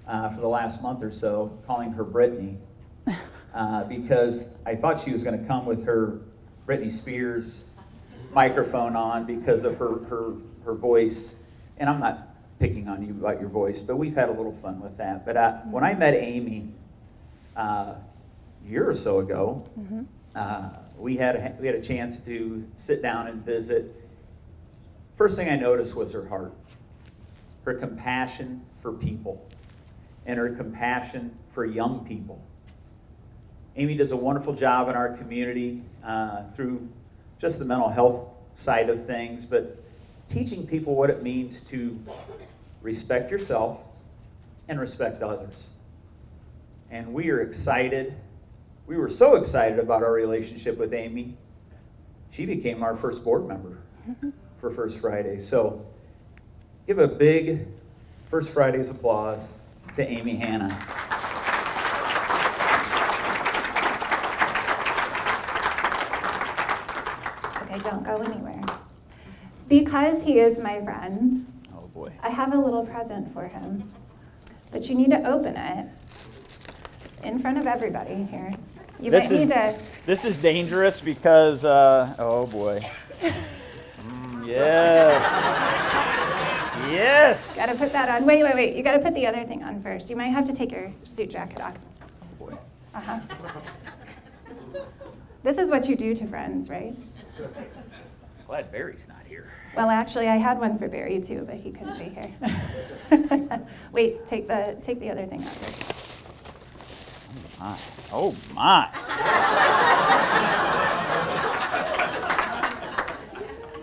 for the last month or so, calling her Brittany, because I thought she was going to come with her Britney Spears microphone on because of her voice. And I'm not picking on you about your voice, but we've had a little fun with that. But when I met Amy a year or so ago, we had a chance to sit down and visit. First thing I noticed was her heart, her compassion for people, and her compassion for young people. Amy does a wonderful job in our community through just the mental health side of things, but teaching people what it means to respect yourself and respect others. And we are excited. We were so excited about our relationship with Amy. She became our first board member for First Friday. So give a big First Friday's applause to Amy Hanna. Okay, don't go anywhere. Because he is my friend, Oh boy. I have a little present for him. But you need to open it in front of everybody here. You might need to. This is dangerous because, oh boy. Yes. Yes. Gotta put that on. Wait. You gotta put the other thing on first. You might have to take your suit jacket off. Oh boy. Uh-huh. This is what you do to friends, right? Glad Barry's not here. Well, actually, I had one for Barry too, but he couldn't be here. Wait, take the other thing out first. Oh my.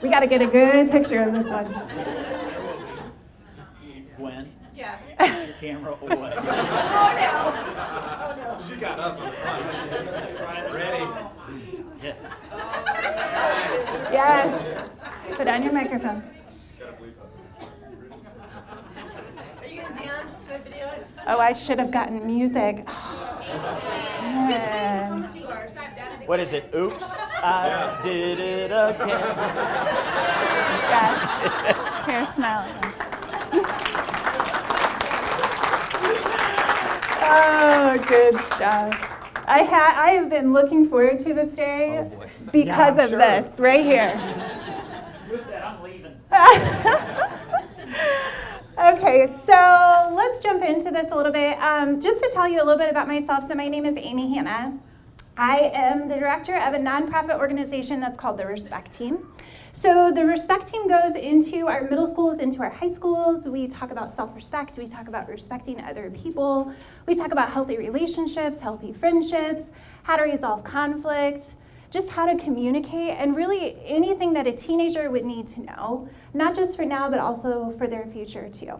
We got to get a good picture of this one. Gwen? Yeah. Your camera away. Oh no. She got up on the front. Ready? Yes. Yes. Put on your microphone. Are you gonna dance? Should I video it? Oh, I should have gotten music. Man. You are. Side down and What is it? Oops, I did it again. Yes. Here, smile. Oh, good stuff. I have been looking forward to this day because of this right here. With that, I'm leaving. Okay, so let's jump into this a little bit. Just to tell you a little bit about myself, so my name is Amy Hanna. I am the director of a nonprofit organization that's called the Respect Team. So the Respect Team goes into our middle schools, into our high schools. We talk about self-respect. We talk about respecting other people. We talk about healthy relationships, healthy friendships, how to resolve conflict, just how to communicate, and really anything that a teenager would need to know, not just for now, but also for their future too.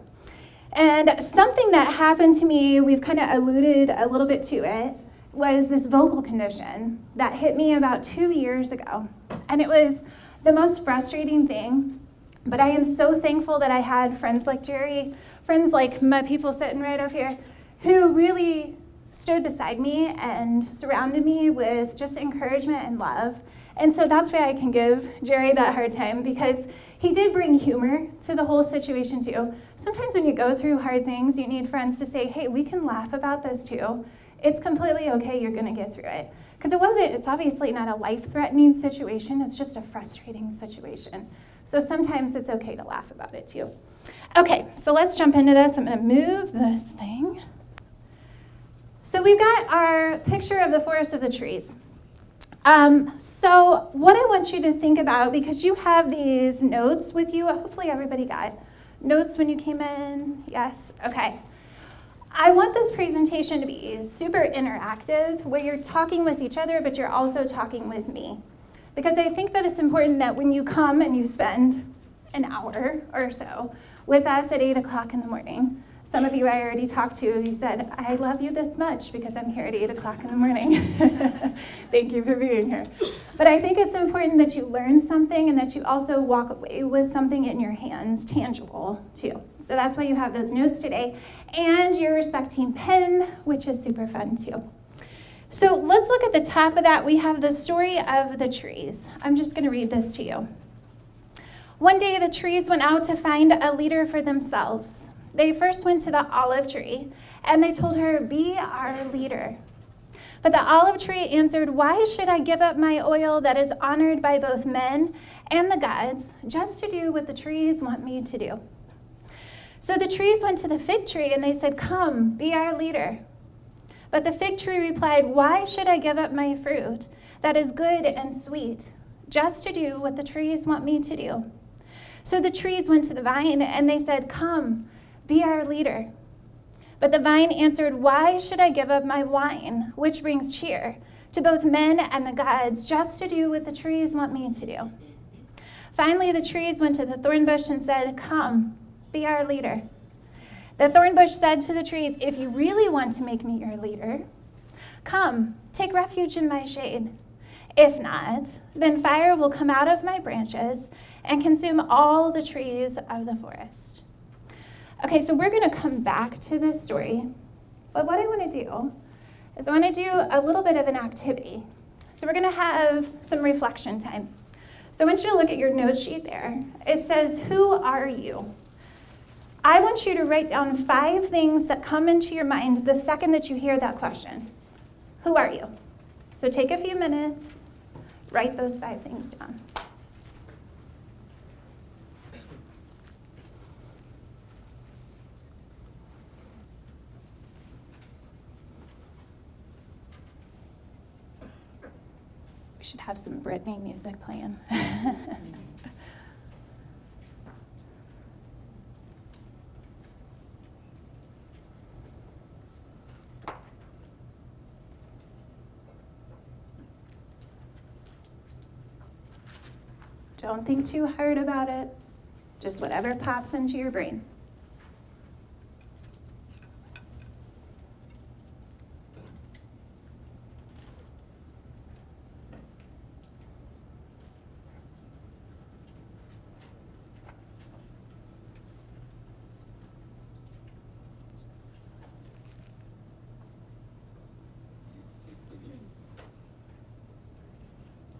And something that happened to me, we've kind of alluded a little bit to it, was this vocal condition that hit me about 2 years ago. And it was the most frustrating thing, but I am so thankful that I had friends like Jerry, friends like my people sitting right up here, who really stood beside me and surrounded me with just encouragement and love. And so that's why I can give Jerry that hard time, because he did bring humor to the whole situation too. Sometimes when you go through hard things, you need friends to say, hey, we can laugh about this too. It's completely okay, you're gonna get through it. Because it's obviously not a life-threatening situation, it's just a frustrating situation. So sometimes it's okay to laugh about it too. Okay, so let's jump into this. I'm gonna move this thing. So we've got our picture of the forest of the trees. So what I want you to think about, because you have these notes with you, hopefully everybody got notes when you came in, yes, okay. I want this presentation to be super interactive, where you're talking with each other, but you're also talking with me. Because I think that it's important that when you come and you spend an hour or so with us at 8 o'clock in the morning, some of you I already talked to, you said, I love you this much because I'm here at 8 o'clock in the morning. Thank you for being here. But I think it's important that you learn something and that you also walk away with something in your hands, tangible too. So that's why you have those notes today. And your Respect Team pen, which is super fun too. So let's look at the top of that. We have the story of the trees. I'm just gonna read this to you. One day the trees went out to find a leader for themselves. They first went to the olive tree, and they told her, "Be our leader." But the olive tree answered, "Why should I give up my oil that is honored by both men and the gods just to do what the trees want me to do?" So the trees went to the fig tree, and they said, "Come, be our leader." But the fig tree replied, "Why should I give up my fruit that is good and sweet just to do what the trees want me to do?" So the trees went to the vine, and they said, "Come, be our leader." But the vine answered, "Why should I give up my wine, which brings cheer to both men and the gods, just to do what the trees want me to do?" Finally, the trees went to the thorn bush and said, "Come, be our leader." The thorn bush said to the trees, "If you really want to make me your leader, come, take refuge in my shade. If not, then fire will come out of my branches and consume all the trees of the forest." Okay, so we're going to come back to this story, but what I want to do is I want to do a little bit of an activity. So we're going to have some reflection time. So I want you to look at your note sheet there. It says, "Who are you?" I want you to write down 5 things that come into your mind the second that you hear that question. Who are you? So take a few minutes, write those 5 things down. We should have some Britney music playing. Don't think too hard about it. Just whatever pops into your brain.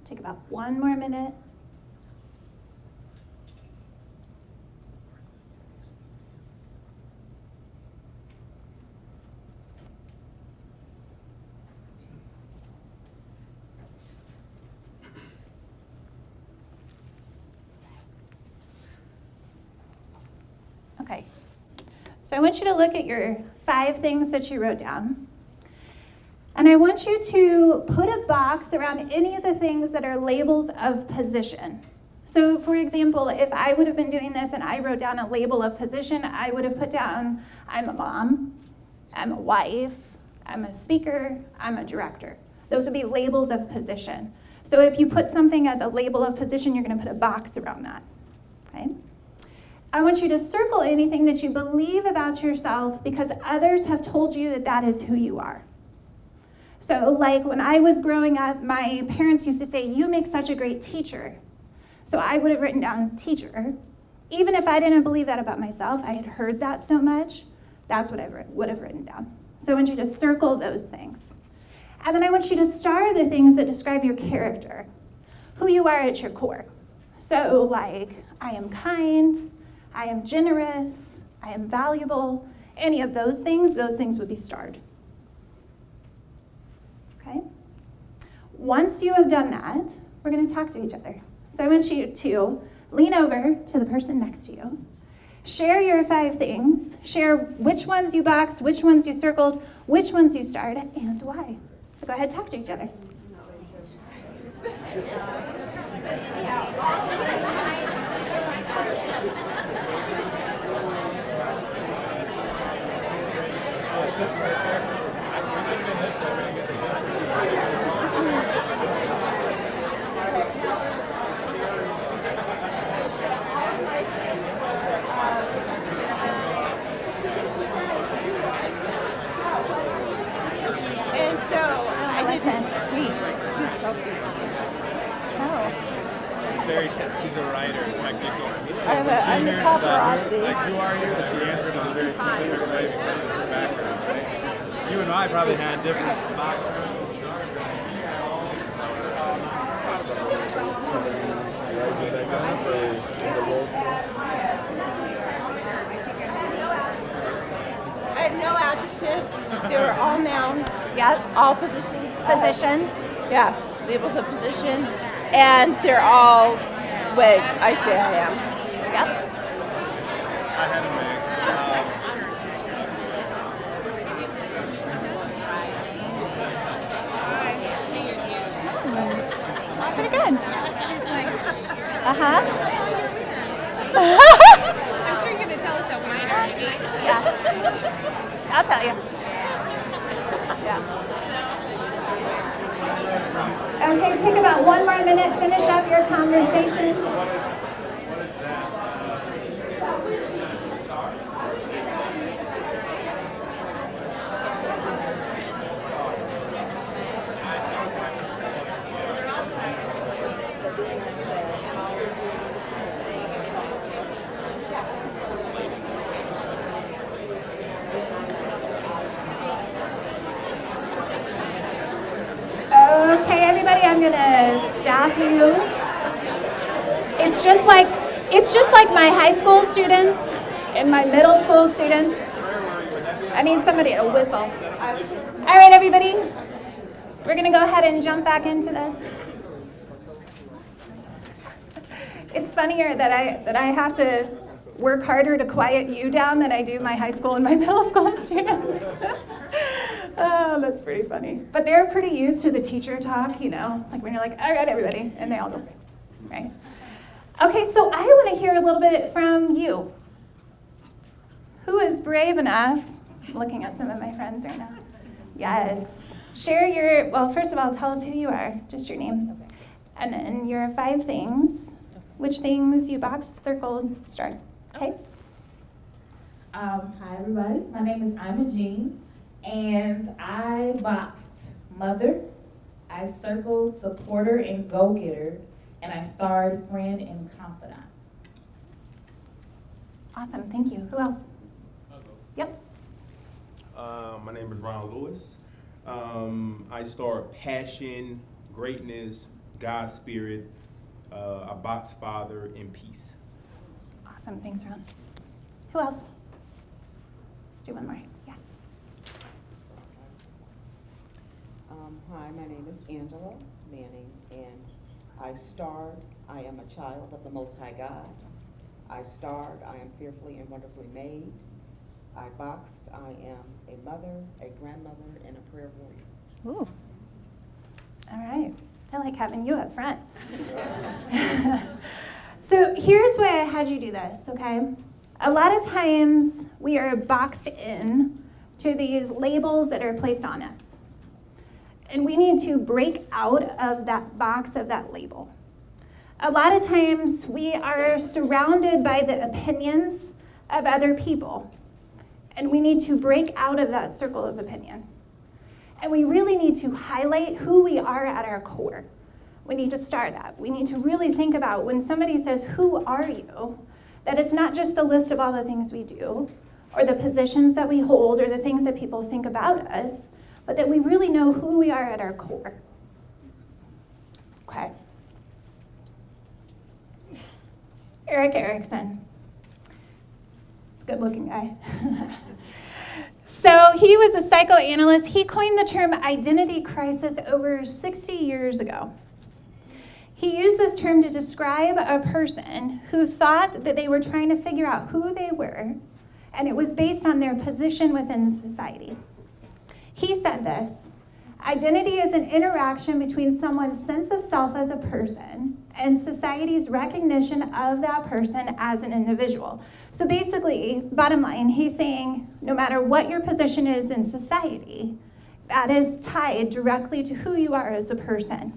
Take about 1 more minute. Okay, so I want you to look at your 5 things that you wrote down. And I want you to put a box around any of the things that are labels of position. So for example, if I would have been doing this and I wrote down a label of position, I would have put down, I'm a mom, I'm a wife, I'm a speaker, I'm a director. Those would be labels of position. So if you put something as a label of position, you're going to put a box around that, okay? I want you to circle anything that you believe about yourself because others have told you that that is who you are. So like when I was growing up, my parents used to say, "You make such a great teacher." So I would have written down teacher. Even if I didn't believe that about myself, I had heard that so much, that's what I would have written down. So I want you to circle those things. And then I want you to star the things that describe your character, who you are at your core. So like, I am kind, I am generous, I am valuable, any of those things would be starred. Okay? Once you have done that, we're going to talk to each other. So I want you to lean over to the person next to you, share your 5 things, share which ones you boxed, which ones you circled, which ones you starred, and why. So go ahead, talk to each other. And so I didn't. She's a writer, technical. I'm the paparazzi. Like, who are you? And she answered in a very specific way because of her background. Right? You and I probably had different backgrounds. had no adjectives. They were all nouns. Yep. All positions. Positions. Yeah, labels of position. And they're all what I say I am. Yep. I had a mix. That's pretty good. Uh-huh. I'm sure you're going to tell us how we are. Yeah. I'll tell you. Yeah. Okay, take about 1 more minute, finish up your conversation. Okay, everybody, I'm gonna stop you. It's just like my high school students and my middle school students. I need somebody to whistle. All right, everybody, we're gonna go ahead and jump back into this. It's funnier that I have to work harder to quiet you down than I do my high school and my middle school students. Oh, that's pretty funny. But they're pretty used to the teacher talk, you know, like when you're like, all right, everybody, and they all go, right? Okay, so I want to hear a little bit from you. Who is brave enough? I'm looking at some of my friends right now. Yes. Share your, well, first of all, tell us who you are, just your name. And then your 5 things. Which things you boxed, circled, starred. Okay? Hi everybody, my name is Ima Jean, and I boxed mother, I circled supporter and go-getter, and I starred friend and confidant. Awesome, thank you. Who else? Yep. My name is Ron Lewis. I starred passion, greatness, God's spirit, a box father, and peace. Awesome, thanks, Ron. Who else? Let's do one more. Yeah. Hi, my name is Angela Manning, and I starred, I am a child of the Most High God. I starred, I am fearfully and wonderfully made. I boxed, I am a mother, a grandmother, and a prayer warrior. Ooh. All right. I like having you up front. So here's why I had you do this, okay? A lot of times we are boxed in to these labels that are placed on us. And we need to break out of that box of that label. A lot of times we are surrounded by the opinions of other people. And we need to break out of that circle of opinion. And we really need to highlight who we are at our core. We need to start that. We need to really think about when somebody says, who are you? That it's not just a list of all the things we do, or the positions that we hold, or the things that people think about us, but that we really know who we are at our core. Okay. Eric Erickson. Good looking guy. So he was a psychoanalyst. He coined the term identity crisis over 60 years ago. He used this term to describe a person who thought that they were trying to figure out who they were, and it was based on their position within society. He said this: identity is an interaction between someone's sense of self as a person and society's recognition of that person as an individual. So basically, bottom line, he's saying no matter what your position is in society, that is tied directly to who you are as a person.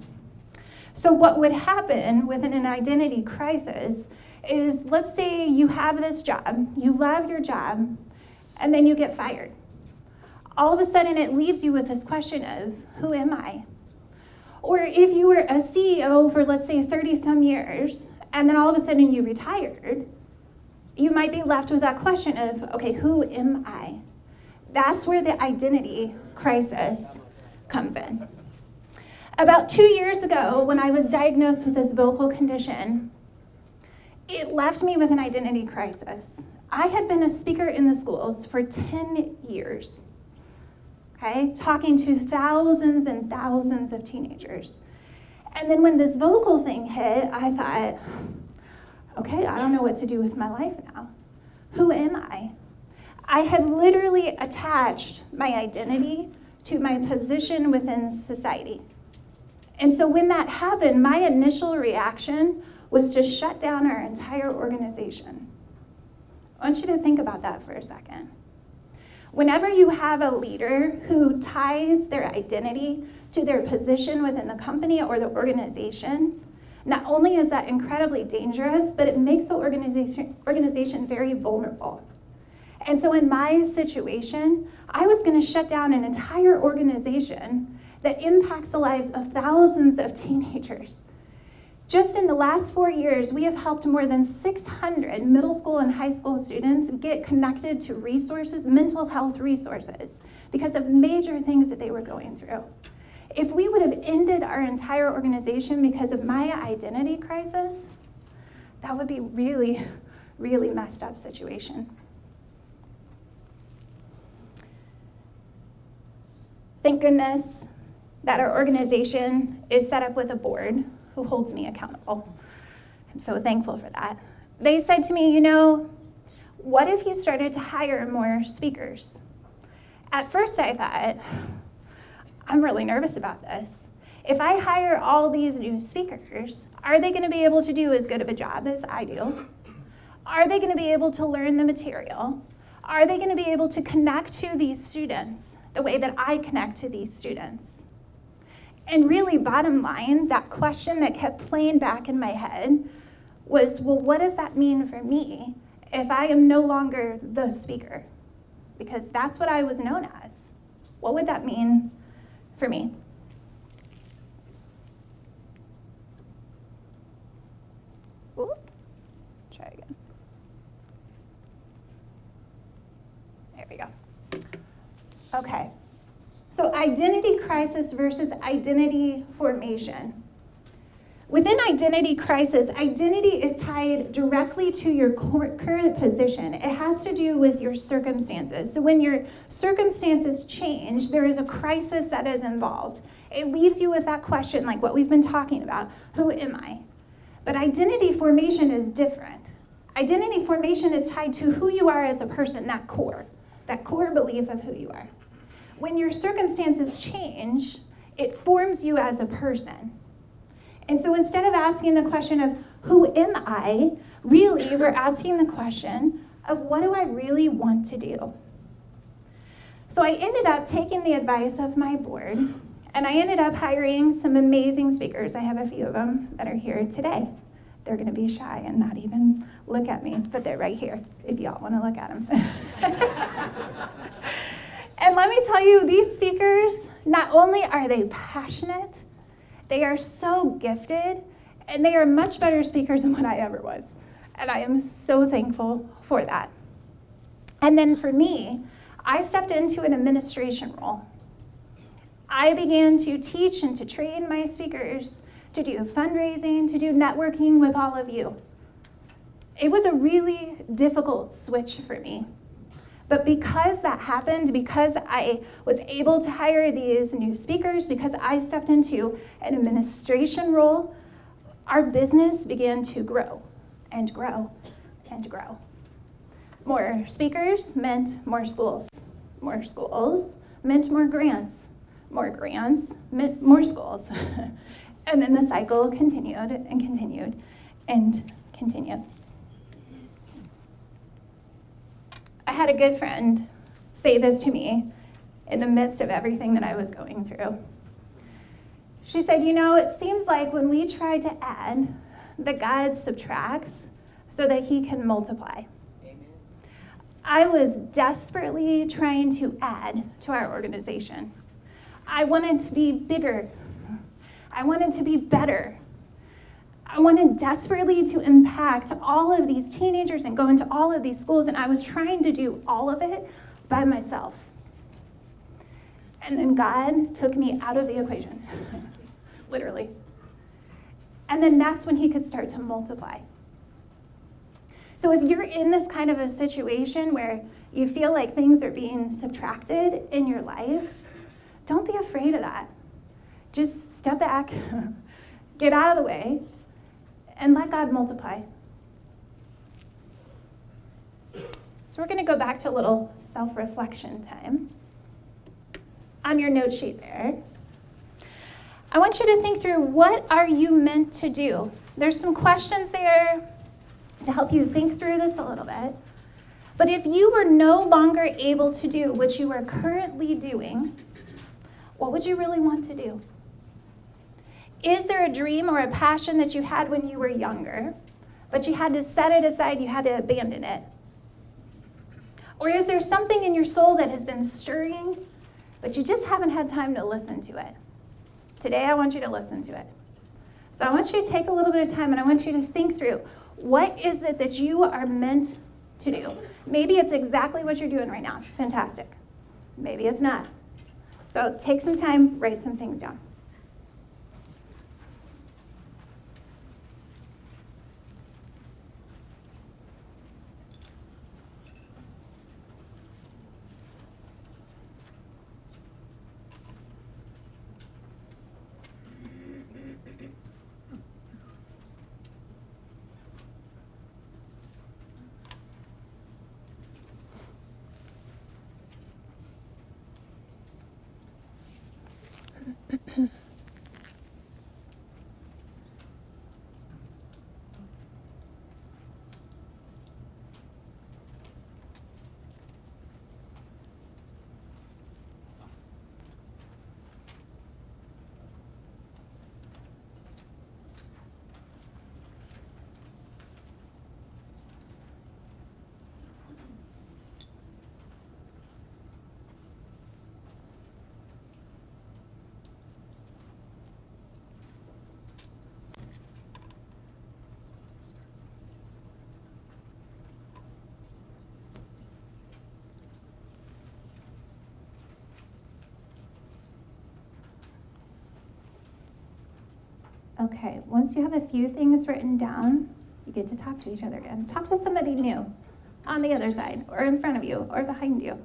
So what would happen within an identity crisis is, let's say you have this job, you love your job, and then you get fired. All of a sudden it leaves you with this question of, who am I? Or if you were a CEO for, let's say, 30 some years, and then all of a sudden you retired, you might be left with that question of, okay, who am I? That's where the identity crisis comes in. About 2 years ago, when I was diagnosed with this vocal condition, it left me with an identity crisis. I had been a speaker in the schools for 10 years, okay, talking to thousands and thousands of teenagers. And then when this vocal thing hit, I thought, okay, I don't know what to do with my life now. Who am I? I had literally attached my identity to my position within society. And so when that happened, my initial reaction was to shut down our entire organization. I want you to think about that for a second. Whenever you have a leader who ties their identity to their position within the company or the organization, not only is that incredibly dangerous, but it makes the organization very vulnerable. And so in my situation, I was going to shut down an entire organization that impacts the lives of thousands of teenagers. Just in the last 4 years, we have helped more than 600 middle school and high school students get connected to resources, mental health resources, because of major things that they were going through. If we would have ended our entire organization because of my identity crisis, that would be really, really messed up situation. Thank goodness that our organization is set up with a board who holds me accountable. I'm so thankful for that. They said to me, what if you started to hire more speakers? At first I thought, I'm really nervous about this. If I hire all these new speakers, are they going to be able to do as good of a job as I do? Are they going to be able to learn the material? Are they going to be able to connect to these students the way that I connect to these students? And really, bottom line, that question that kept playing back in my head was, well, what does that mean for me if I am no longer the speaker? Because that's what I was known as. What would that mean for me? Ooh, try again. There we go. Okay. So identity crisis versus identity formation. Within identity crisis, identity is tied directly to your current position. It has to do with your circumstances. So when your circumstances change, there is a crisis that is involved. It leaves you with that question, like what we've been talking about, who am I? But identity formation is different. Identity formation is tied to who you are as a person, that core belief of who you are. When your circumstances change, it forms you as a person. And so instead of asking the question of who am I, really we're asking the question of what do I really want to do? So I ended up taking the advice of my board, and I ended up hiring some amazing speakers. I have a few of them that are here today. They're going to be shy and not even look at me, but they're right here if y'all want to look at them. And let me tell you, these speakers, not only are they passionate, they are so gifted, and they are much better speakers than what I ever was. And I am so thankful for that. And then for me, I stepped into an administration role. I began to teach and to train my speakers to do fundraising, to do networking with all of you. It was a really difficult switch for me. But because that happened, because I was able to hire these new speakers, because I stepped into an administration role, our business began to grow and grow and grow. More speakers meant more schools. More schools meant more grants. More grants meant more schools. And then the cycle continued and continued and continued. I had a good friend say this to me in the midst of everything that I was going through. She said, it seems like when we try to add, that God subtracts so that he can multiply. Amen. I was desperately trying to add to our organization. I wanted to be bigger. I wanted to be better. I wanted desperately to impact all of these teenagers and go into all of these schools, and I was trying to do all of it by myself. And then God took me out of the equation, literally. And then that's when he could start to multiply. So if you're in this kind of a situation where you feel like things are being subtracted in your life, don't be afraid of that. Just step back, get out of the way, and let God multiply. So we're going to go back to a little self-reflection time. On your note sheet there, I want you to think through, what are you meant to do? There's some questions there to help you think through this a little bit. But if you were no longer able to do what you are currently doing, what would you really want to do? Is there a dream or a passion that you had when you were younger, but you had to set it aside, you had to abandon it? Or is there something in your soul that has been stirring, but you just haven't had time to listen to it? Today, I want you to listen to it. So I want you to take a little bit of time, and I want you to think through, what is it that you are meant to do? Maybe it's exactly what you're doing right now. Fantastic. Maybe it's not. So take some time, write some things down. Okay, once you have a few things written down, you get to talk to each other again. Talk to somebody new on the other side, or in front of you, or behind you.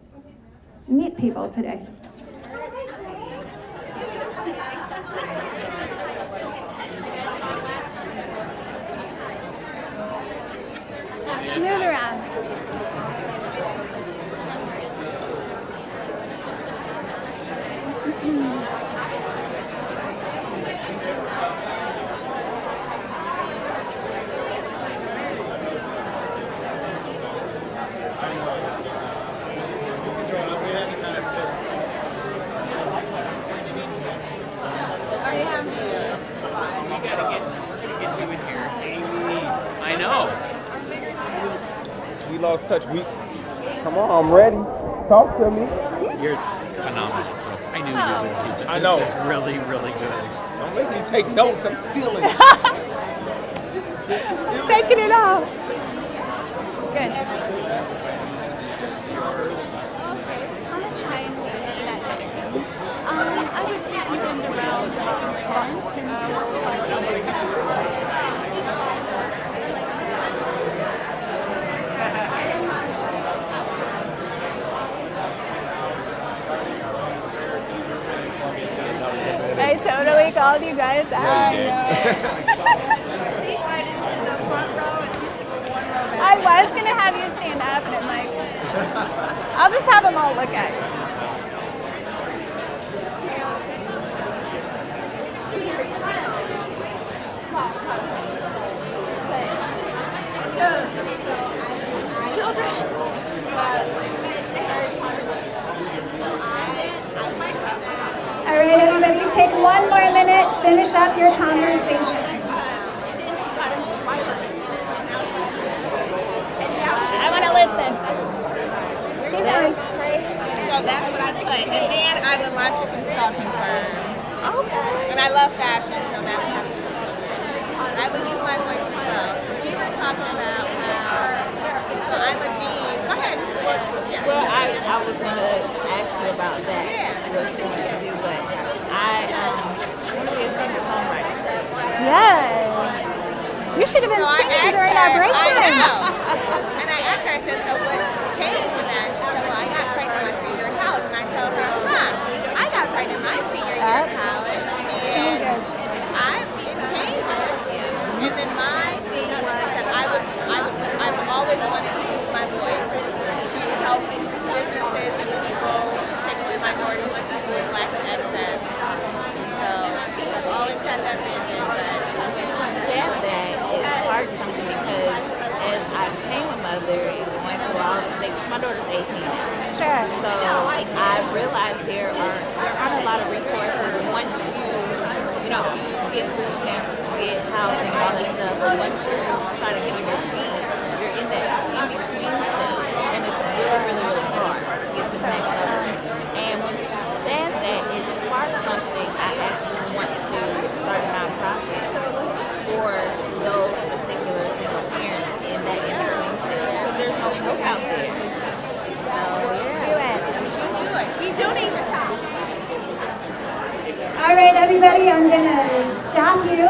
Meet people today. Move around. I know. We lost touch. Come on, I'm ready. Talk to me. You're phenomenal. So I knew you would be. I know. This is really, really good. Don't make me take notes. I'm stealing. Taking it off. Good. How much time do you need at night? I would say even around front until I totally called you guys out. I was going to have you stand up, and I'm like, I'll just have them all look at you. All right, everybody, take one more minute, finish up your conversation. I want to listen. Keep going. So that's what I put. And then I would launch a consulting firm. Okay. And I love fashion, so that would have to be something. I would use my voice as well. So we were talking about so I'm a Jean. Go ahead. Well, I was going to ask you about that. What you want to do, but I want to be a singer-songwriter. Yes. You should have been So I singing asked during her, our break I time. know. And I asked her, I said, so what changed in that? And she said, well, I got pregnant my senior year of college. And I told her, I got pregnant my senior year of college. And Changes. it changes. And then my thing was that I've always wanted to use my voice to help businesses and people, particularly minorities and people with lack of access. So I've always had that vision, but When she said that, it sparked something because as I became a mother and going through all the things, my daughter's 18 now. Sure. So I realized there aren't a lot of resources once you get food stamps, get housing, all that stuff. But once you try to get on your feet, you're in that in between stuff, and it's really, really, really hard to get to the next level. And when she said that, it sparked something. I actually want to start a nonprofit for those particular single parents in that in between stage because there's no hope out there. So Do it. you do it. We do need to talk. All right, everybody, I'm going to stop you.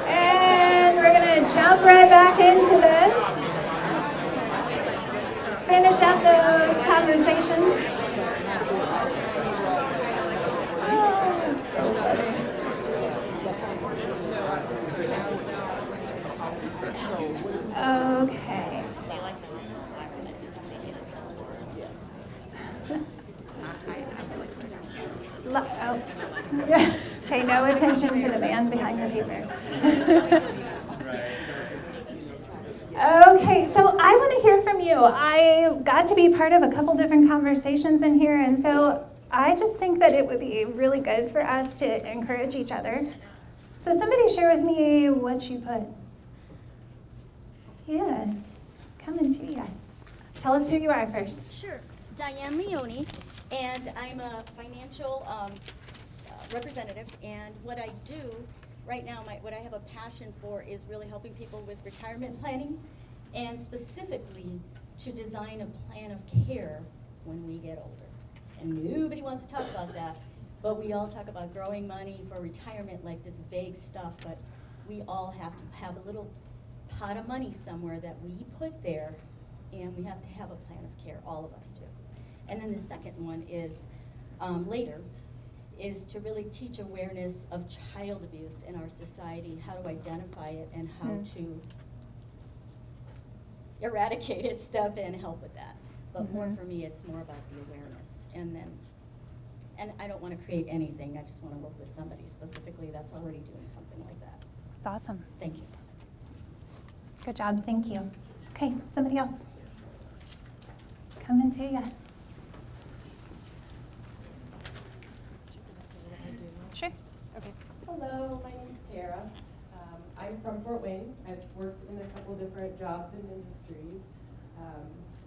And we're going to jump right back into this. Finish up those conversations. Oh, so funny. Okay. Oh. Pay no attention to the man behind the paper. Okay, so I want to hear from you. I got to be part of a couple different conversations in here, and so I just think that it would be really good for us to encourage each other. So somebody share with me what you put. Yes, coming to you. Tell us who you are first. Sure. Diane Leone, and I'm a financial representative, and what I do right now, what I have a passion for is really helping people with retirement planning, and specifically to design a plan of care when we get older. And nobody wants to talk about that, but we all talk about growing money for retirement like this vague stuff, but we all have to have a little pot of money somewhere that we put there, and we have to have a plan of care, all of us do. And then the second one is, later, is to really teach awareness of child abuse in our society, how to identify it and how to eradicate it, step in, help with that. But more for me, it's more about the awareness. And I don't want to create anything, I just want to work with somebody specifically that's already doing something like that. That's awesome. Thank you. Good job, thank you. Okay, somebody else. Coming to you. Sure. Okay. Hello, my name is Tara. I'm from Fort Wayne. I've worked in a couple different jobs and industries.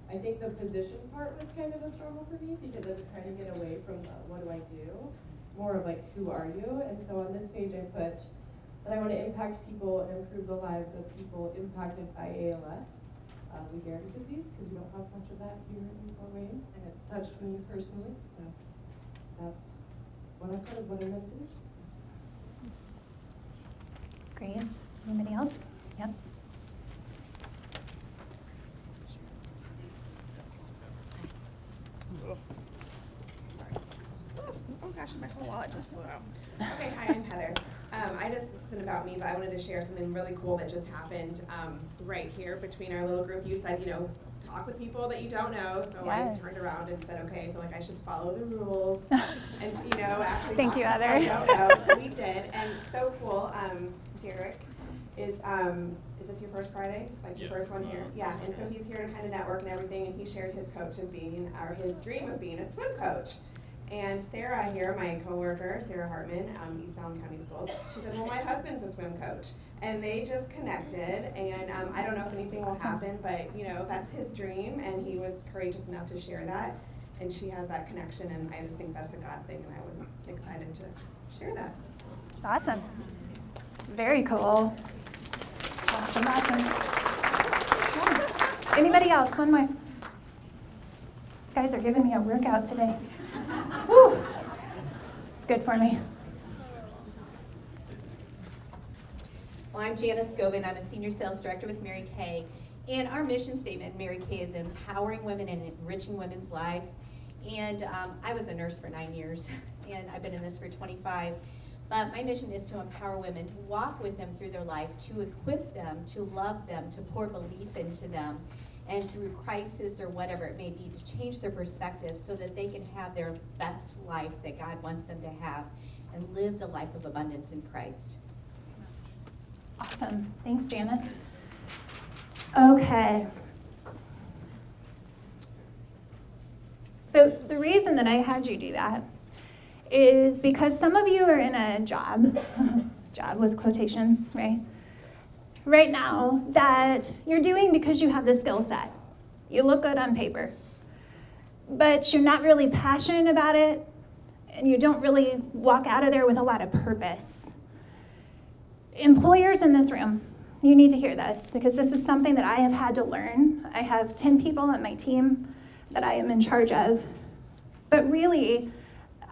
I think the position part was kind of a struggle for me because I was trying to get away from the, what do I do, more of like, who are you? And so on this page I put that I want to impact people and improve the lives of people impacted by ALS, Lou Gehrig's disease, because we don't have much of that here in Fort Wayne, and it's touched me personally, so that's what I thought of what I meant to do. Great. Anybody else? Yep. Oh gosh, my whole wallet just flew out. Okay, hi, I'm Heather. This isn't about me, but I wanted to share something really cool that just happened right here between our little group. You said, talk with people that you don't know, so Yes. I turned around and said, okay, I feel like I should follow the rules and, actually Thank talk you, to Heather. people I don't know. So we did, and so cool. Derek is this your first Friday? Like your first one here? Yeah, and so he's here to kind of network and everything, and he shared his coach of being, or his dream of being a swim coach. And Sarah here, my coworker, Sarah Hartman, East Allen County Schools, she said, well, my husband's a swim coach. And they just connected, and I don't know if anything will happen, but, that's his dream, and he was courageous enough to share that. And she has that connection, and I just think that's a God thing, and I was excited to share that. It's awesome. Very cool. Awesome. Yeah. Anybody else? One more. You guys are giving me a workout today. Woo. good for me. Well, I'm Janice Govin. I'm a Senior Sales Director with Mary Kay. And our mission statement at Mary Kay is empowering women and enriching women's lives. And I was a nurse for 9 years, and I've been in this for 25. But my mission is to empower women, to walk with them through their life, to equip them, to love them, to pour belief into them, and through crisis or whatever it may be, to change their perspective so that they can have their best life that God wants them to have and live the life of abundance in Christ. Awesome. Thanks, Janice. Okay. So the reason that I had you do that is because some of you are in a job with quotations, right now, that you're doing because you have the skill set. You look good on paper, but you're not really passionate about it, and you don't really walk out of there with a lot of purpose. Employers in this room, you need to hear this, because this is something that I have had to learn. I have 10 people on my team that I am in charge of, but really,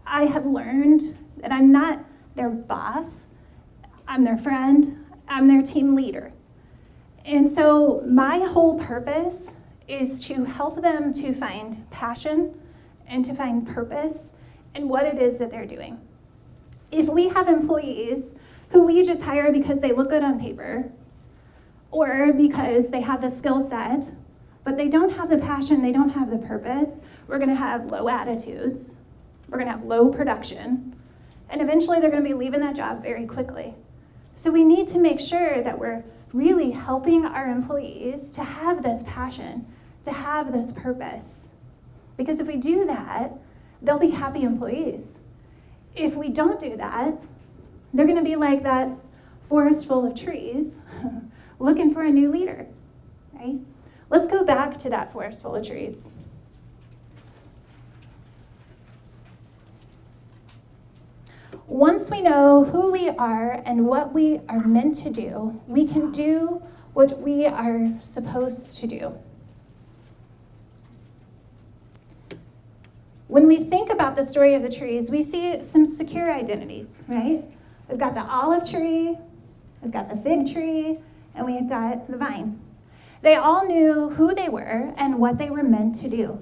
I have learned that I'm not their boss, I'm their friend, I'm their team leader. And so my whole purpose is to help them to find passion and to find purpose in what it is that they're doing. If we have employees who we just hire because they look good on paper, or because they have the skill set, but they don't have the passion, they don't have the purpose, we're gonna have low attitudes, we're gonna have low production, and eventually they're gonna be leaving that job very quickly. So we need to make sure that we're really helping our employees to have this passion, to have this purpose. Because if we do that, they'll be happy employees. If we don't do that, they're gonna be like that forest full of trees looking for a new leader, right? Let's go back to that forest full of trees. Once we know who we are and what we are meant to do, we can do what we are supposed to do. When we think about the story of the trees, we see some secure identities, right? We've got the olive tree, we've got the fig tree, and we've got the vine. They all knew who they were and what they were meant to do.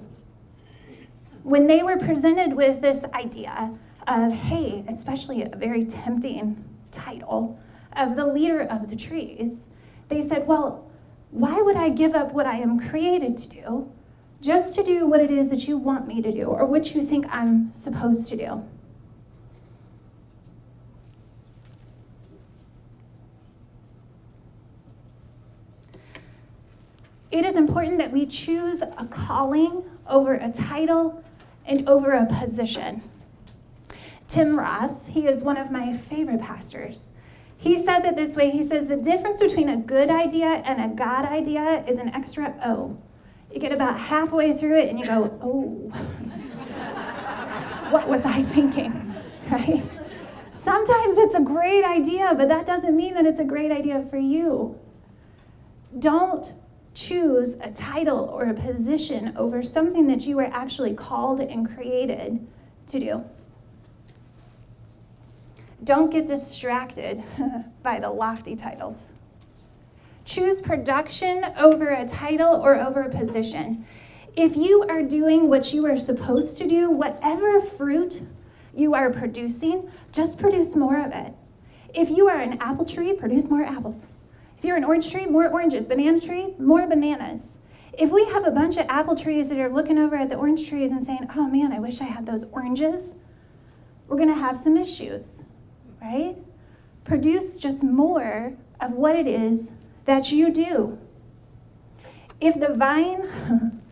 When they were presented with this idea of, hey, especially a very tempting title of the leader of the trees, they said, well, why would I give up what I am created to do just to do what it is that you want me to do or what you think I'm supposed to do? It is important that we choose a calling over a title and over a position. Tim Ross, he is one of my favorite pastors. He says it this way, he says, the difference between a good idea and a God idea is an extra O. You get about halfway through it and you go, oh, what was I thinking, right? Sometimes it's a great idea, but that doesn't mean that it's a great idea for you. Don't choose a title or a position over something that you were actually called and created to do. Don't get distracted by the lofty titles. Choose production over a title or over a position. If you are doing what you are supposed to do, whatever fruit you are producing, just produce more of it. If you are an apple tree, produce more apples. If you're an orange tree, more oranges. Banana tree, more bananas. If we have a bunch of apple trees that are looking over at the orange trees and saying, oh man, I wish I had those oranges, we're gonna have some issues, right? Produce just more of what it is that you do. If the vine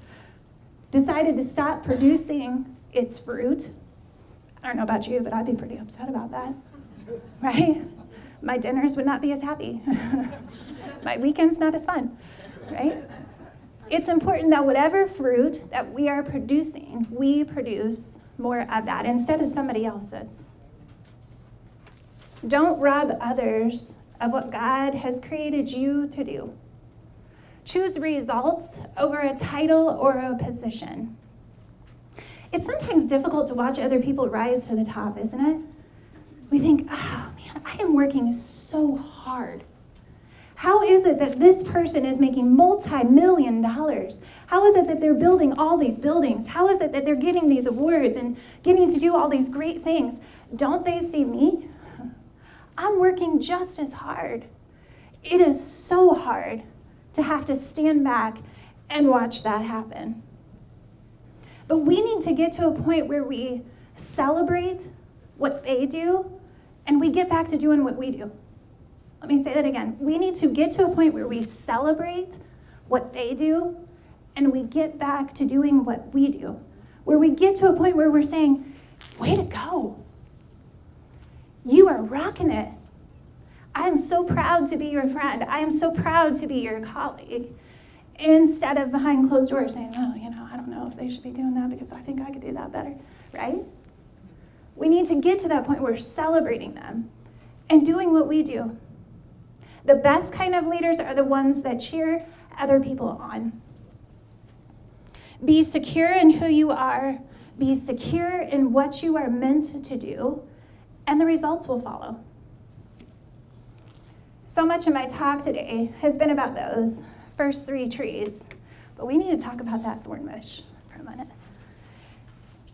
decided to stop producing its fruit, I don't know about you, but I'd be pretty upset about that, right? My dinners would not be as happy. My weekends not as fun, right? It's important that whatever fruit that we are producing, we produce more of that instead of somebody else's. Don't rob others of what God has created you to do. Choose results over a title or a position. It's sometimes difficult to watch other people rise to the top, isn't it? We think, oh man, I am working so hard. How is it that this person is making multi-million dollars? How is it that they're building all these buildings? How is it that they're getting these awards and getting to do all these great things? Don't they see me? I'm working just as hard. It is so hard to have to stand back and watch that happen. But we need to get to a point where we celebrate what they do and we get back to doing what we do. Let me say that again. We need to get to a point where we celebrate what they do and we get back to doing what we do. Where we get to a point where we're saying, way to go. You are rocking it. I am so proud to be your friend. I am so proud to be your colleague. Instead of behind closed doors saying, oh, I don't know if they should be doing that because I think I could do that better, right? We need to get to that point where we're celebrating them and doing what we do. The best kind of leaders are the ones that cheer other people on. Be secure in who you are. Be secure in what you are meant to do, and the results will follow. So much of my talk today has been about those first 3 trees, but we need to talk about that thorn bush for a minute.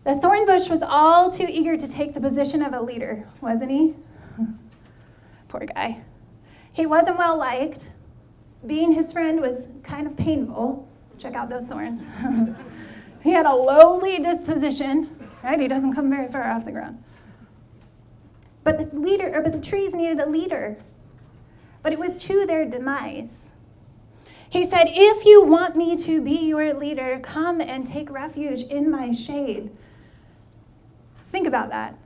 The thorn bush was all too eager to take the position of a leader, wasn't he? Poor guy. He wasn't well liked. Being his friend was kind of painful. Check out those thorns. He had a lowly disposition, right? He doesn't come very far off the ground. But the trees needed a leader. But it was to their demise. He said, if you want me to be your leader, come and take refuge in my shade. Think about that.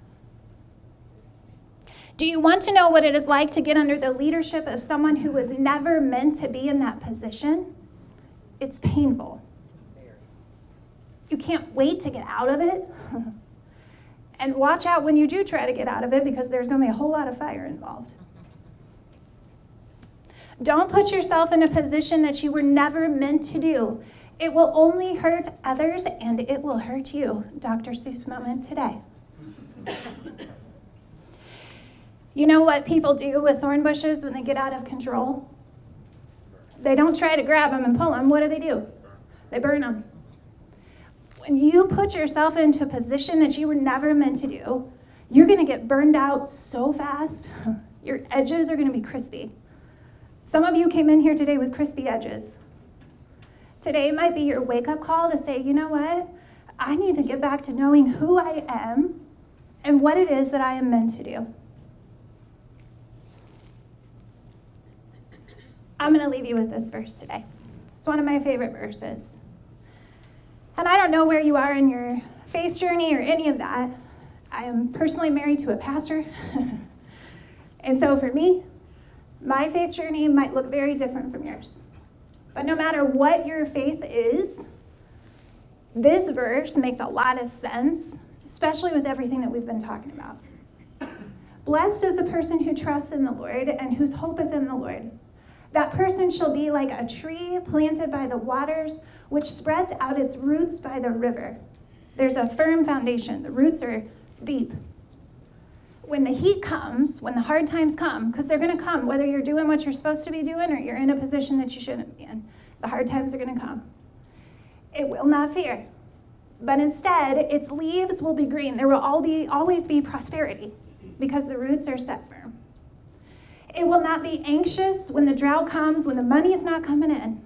Do you want to know what it is like to get under the leadership of someone who was never meant to be in that position? It's painful. You can't wait to get out of it. And watch out when you do try to get out of it because there's going to be a whole lot of fire involved. Don't put yourself in a position that you were never meant to do. It will only hurt others and it will hurt you. Dr. Seuss moment today. You know what people do with thorn bushes when they get out of control? They don't try to grab them and pull them. What do? They burn them. When you put yourself into a position that you were never meant to do, you're going to get burned out so fast. Your edges are going to be crispy. Some of you came in here today with crispy edges. Today might be your wake-up call to say, you know what? I need to get back to knowing who I am and what it is that I am meant to do. I'm going to leave you with this verse today. It's one of my favorite verses. And I don't know where you are in your faith journey or any of that. I am personally married to a pastor. And so for me, my faith journey might look very different from yours. But no matter what your faith is, this verse makes a lot of sense, especially with everything that we've been talking about. Blessed is the person who trusts in the Lord and whose hope is in the Lord. That person shall be like a tree planted by the waters, which spreads out its roots by the river. There's a firm foundation. The roots are deep. When the heat comes, when the hard times come, because they're going to come, whether you're doing what you're supposed to be doing or you're in a position that you shouldn't be in, the hard times are going to come. It will not fear, but instead, its leaves will be green. There will always be prosperity because the roots are set firm. It will not be anxious when the drought comes, when the money is not coming in,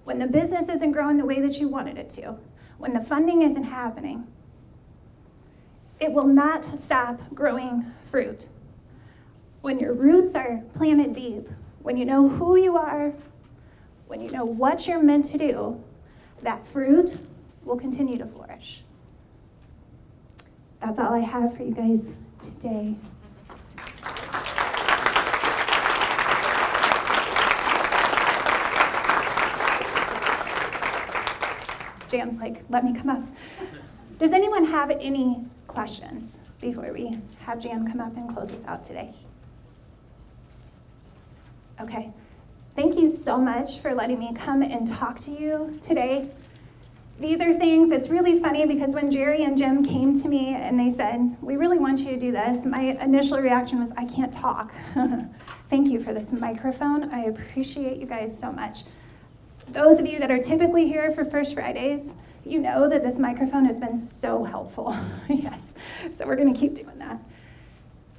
when the business isn't growing the way that you wanted it to, when the funding isn't happening. It will not stop growing fruit. When your roots are planted deep, when you know who you are, when you know what you're meant to do, that fruit will continue to flourish. That's all I have for you guys today. Jan's like, let me come up. Does anyone have any questions before we have Jan come up and close us out today? Okay. Thank you so much for letting me come and talk to you today. These are things, it's really funny because when Jerry and Jim came to me and they said, we really want you to do this, my initial reaction was, I can't talk. Thank you for this microphone. I appreciate you guys so much. Those of you that are typically here for First Fridays, you know that this microphone has been so helpful. Yes, so we're gonna keep doing that.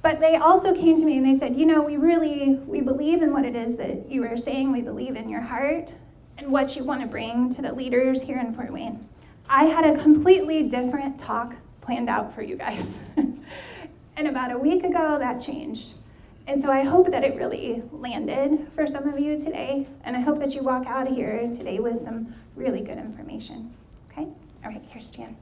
But they also came to me and they said, you know, we believe in what it is that you are saying, we believe in your heart, and what you want to bring to the leaders here in Fort Wayne. I had a completely different talk planned out for you guys. And about a week ago, that changed. And so I hope that it really landed for some of you today, and I hope that you walk out of here today with some really good information. Okay? All right, here's Jan.